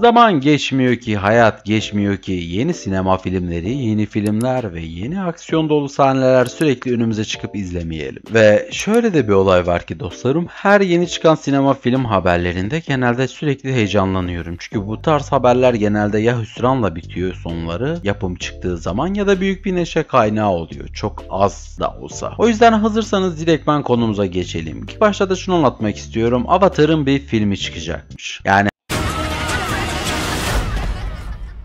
Zaman geçmiyor ki, hayat geçmiyor ki, yeni sinema filmleri, yeni filmler ve yeni aksiyon dolu sahneler sürekli önümüze çıkıp izlemeyelim. Ve şöyle de bir olay var ki dostlarım, her yeni çıkan sinema film haberlerinde genelde sürekli heyecanlanıyorum. Çünkü bu tarz haberler genelde ya hüsranla bitiyor sonları yapım çıktığı zaman ya da büyük bir neşe kaynağı oluyor. Çok az da olsa. O yüzden hazırsanız direktmen konumuza geçelim. İlk başta da şunu anlatmak istiyorum. Avatar'ın bir filmi çıkacakmış.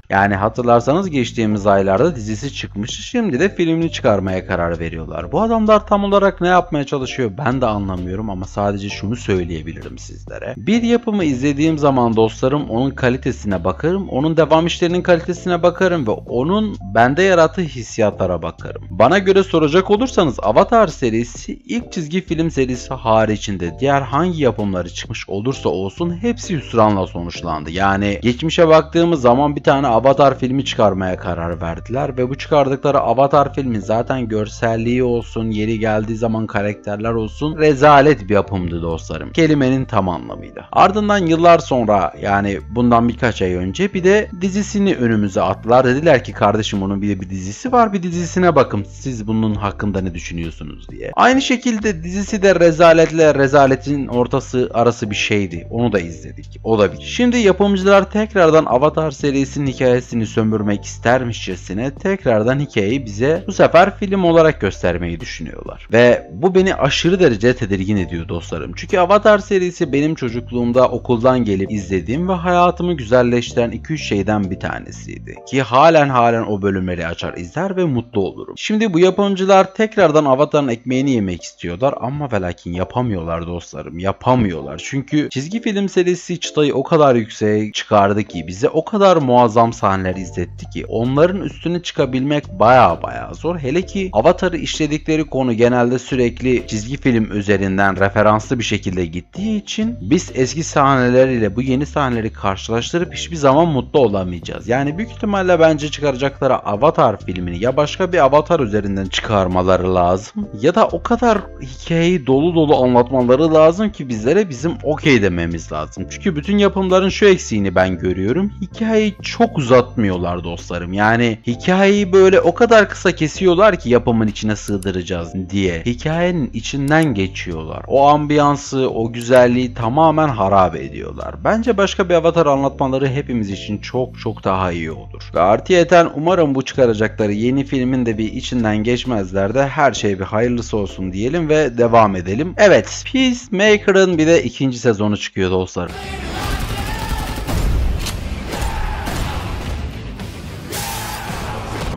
Yani hatırlarsanız geçtiğimiz aylarda dizisi çıkmıştı. Şimdi de filmini çıkarmaya karar veriyorlar. Bu adamlar tam olarak ne yapmaya çalışıyor ben de anlamıyorum ama sadece şunu söyleyebilirim sizlere. Bir yapımı izlediğim zaman dostlarım onun kalitesine bakarım, onun devam işlerinin kalitesine bakarım ve onun bende yarattığı hissiyatlara bakarım. Bana göre soracak olursanız Avatar serisi ilk çizgi film serisi haricinde diğer hangi yapımları çıkmış olursa olsun hepsi hüsranla sonuçlandı. Yani geçmişe baktığımız zaman bir tane Avatar filmi çıkarmaya karar verdiler ve bu çıkardıkları Avatar filmi zaten görselliği olsun, yeri geldiği zaman karakterler olsun rezalet bir yapımdı dostlarım. Kelimenin tam anlamıyla. Ardından yıllar sonra yani bundan birkaç ay önce bir de dizisini önümüze attılar. Dediler ki kardeşim onun bir dizisi var, bir dizisine bakın siz bunun hakkında ne düşünüyorsunuz diye. Aynı şekilde dizisi de rezaletle rezaletin ortası arası bir şeydi. Onu da izledik. O da bir. Şimdi yapımcılar tekrardan Avatar serisinin hikayesini sömürmek istermişçesine tekrardan hikayeyi bize bu sefer film olarak göstermeyi düşünüyorlar. Ve bu beni aşırı derece tedirgin ediyor dostlarım. Çünkü Avatar serisi benim çocukluğumda okuldan gelip izlediğim ve hayatımı güzelleştiren 2-3 şeyden bir tanesiydi. Ki halen o bölümleri açar izler ve mutlu olurum. Şimdi bu yapımcılar tekrardan Avatar'ın ekmeğini yemek istiyorlar ama ve lakin yapamıyorlar dostlarım. Yapamıyorlar. Çünkü çizgi film serisi çıtayı o kadar yükseğe çıkardı ki bize o kadar muazzam sahneler izletti ki onların üstüne çıkabilmek baya zor. Hele ki Avatar'ı işledikleri konu genelde sürekli çizgi film üzerinden referanslı bir şekilde gittiği için biz eski sahneleriyle bu yeni sahneleri karşılaştırıp hiçbir zaman mutlu olamayacağız. Yani büyük ihtimalle bence çıkaracakları Avatar filmini ya başka bir Avatar üzerinden çıkarmaları lazım ya da o kadar hikayeyi dolu anlatmaları lazım ki bizlere bizim okey dememiz lazım. Çünkü bütün yapımların şu eksiğini ben görüyorum. Hikayeyi çok uzatmıyorlar dostlarım. Yani hikayeyi böyle o kadar kısa kesiyorlar ki yapımın içine sığdıracağız diye. Hikayenin içinden geçiyorlar. O ambiyansı, o güzelliği tamamen harap ediyorlar. Bence başka bir Avatar anlatmaları hepimiz için çok daha iyi olur. Ve artıyeten umarım bu çıkaracakları yeni filmin de bir içinden geçmezler de her şey bir hayırlısı olsun diyelim ve devam edelim. Evet, Peacemaker'ın bir de ikinci sezonu çıkıyor dostlarım.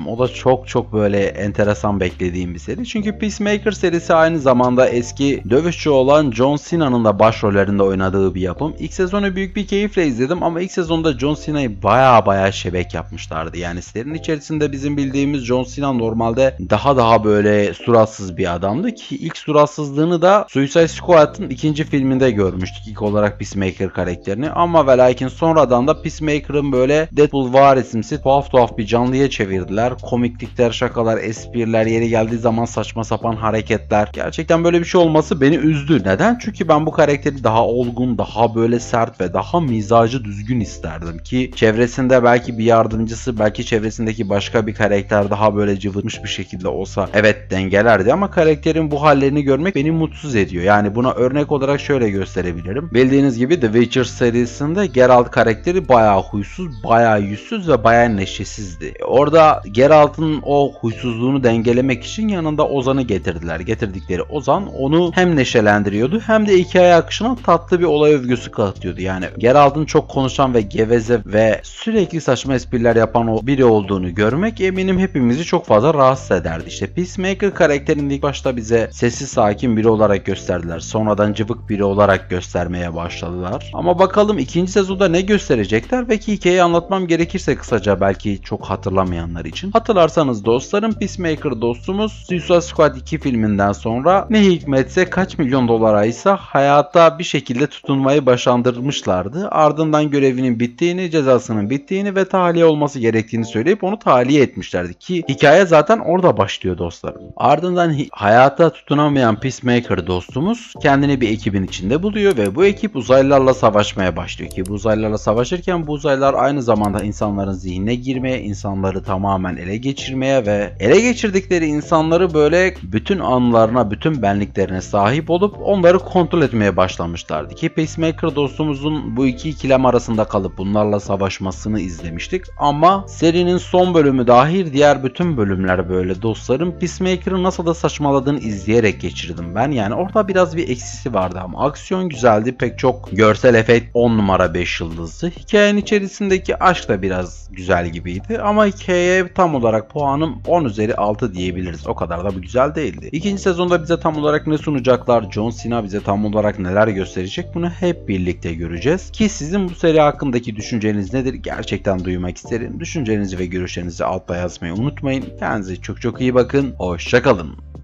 O da çok böyle enteresan beklediğim bir seri. Çünkü Peacemaker serisi aynı zamanda eski dövüşçü olan John Cena'nın da başrollerinde oynadığı bir yapım. İlk sezonu büyük bir keyifle izledim ama ilk sezonda John Cena'yı baya şebek yapmışlardı. Yani serinin içerisinde bizim bildiğimiz John Cena normalde daha böyle suratsız bir adamdı ki ilk suratsızlığını da Suicide Squad'ın ikinci filminde görmüştük ilk olarak Peacemaker karakterini ama ve lakin sonradan da Peacemaker'ın böyle Deadpool varisimsi tuhaf bir canlıya çevirdiler. Komiklikler, şakalar, espriler, yeri geldiği zaman saçma sapan hareketler. Gerçekten böyle bir şey olması beni üzdü. Neden? Çünkü ben bu karakteri daha olgun, daha böyle sert ve daha mizacı düzgün isterdim ki çevresinde belki bir yardımcısı, belki çevresindeki başka bir karakter daha böyle cıvıtmış bir şekilde olsa evet dengelerdi ama karakterin bu hallerini görmek beni mutsuz ediyor. Yani buna örnek olarak şöyle gösterebilirim. Bildiğiniz gibi The Witcher serisinde Geralt karakteri bayağı huysuz, bayağı yüzsüz ve bayağı neşesizdi. Orada Geralt'ın o huysuzluğunu dengelemek için yanında Ozan'ı getirdiler. Getirdikleri Ozan onu hem neşelendiriyordu hem de hikaye akışına tatlı bir olay övgüsü katıyordu. Yani Geralt'ın çok konuşan ve geveze ve sürekli saçma espriler yapan o biri olduğunu görmek eminim hepimizi çok fazla rahatsız ederdi. İşte Peacemaker karakterini ilk başta bize sessiz sakin biri olarak gösterdiler. Sonradan cıvık biri olarak göstermeye başladılar. Ama bakalım ikinci sezonda ne gösterecekler? Belki hikayeyi anlatmam gerekirse kısaca belki çok hatırlamayanlar için. Hatırlarsanız dostlarım, Peacemaker dostumuz Suicide Squad 2 filminden sonra ne hikmetse kaç milyon dolara ise hayata bir şekilde tutunmayı başarmışlardı. Ardından görevinin bittiğini, cezasının bittiğini ve tahliye olması gerektiğini söyleyip onu tahliye etmişlerdi ki hikaye zaten orada başlıyor dostlarım. Ardından hayata tutunamayan Peacemaker dostumuz kendini bir ekibin içinde buluyor ve bu ekip uzaylılarla savaşmaya başlıyor ki bu uzaylılarla savaşırken bu uzaylılar aynı zamanda insanların zihnine girmeye, insanları tamamen ele geçirmeye ve ele geçirdikleri insanları böyle bütün anılarına, bütün benliklerine sahip olup onları kontrol etmeye başlamışlardı ki Peacemaker dostumuzun bu iki ikilem arasında kalıp bunlarla savaşmasını izlemiştik ama serinin son bölümü dahil diğer bütün bölümler böyle dostlarım Peacemaker'ın nasıl da saçmaladığını izleyerek geçirdim ben. Yani orada biraz bir eksisi vardı ama aksiyon güzeldi, pek çok görsel efekt 10 numara 5 yıldızdı. Hikayenin içerisindeki aşk da biraz güzel gibiydi ama hikayeye tam olarak puanım 10 üzeri 6 diyebiliriz. O kadar da bu güzel değildi. İkinci sezonda bize tam olarak ne sunacaklar, John Cena bize tam olarak neler gösterecek, bunu hep birlikte göreceğiz. Ki sizin bu seri hakkındaki düşünceniz nedir? Gerçekten duymak isterim. Düşüncenizi ve görüşlerinizi altta yazmayı unutmayın. Kendinize çok çok iyi bakın. Hoşça kalın.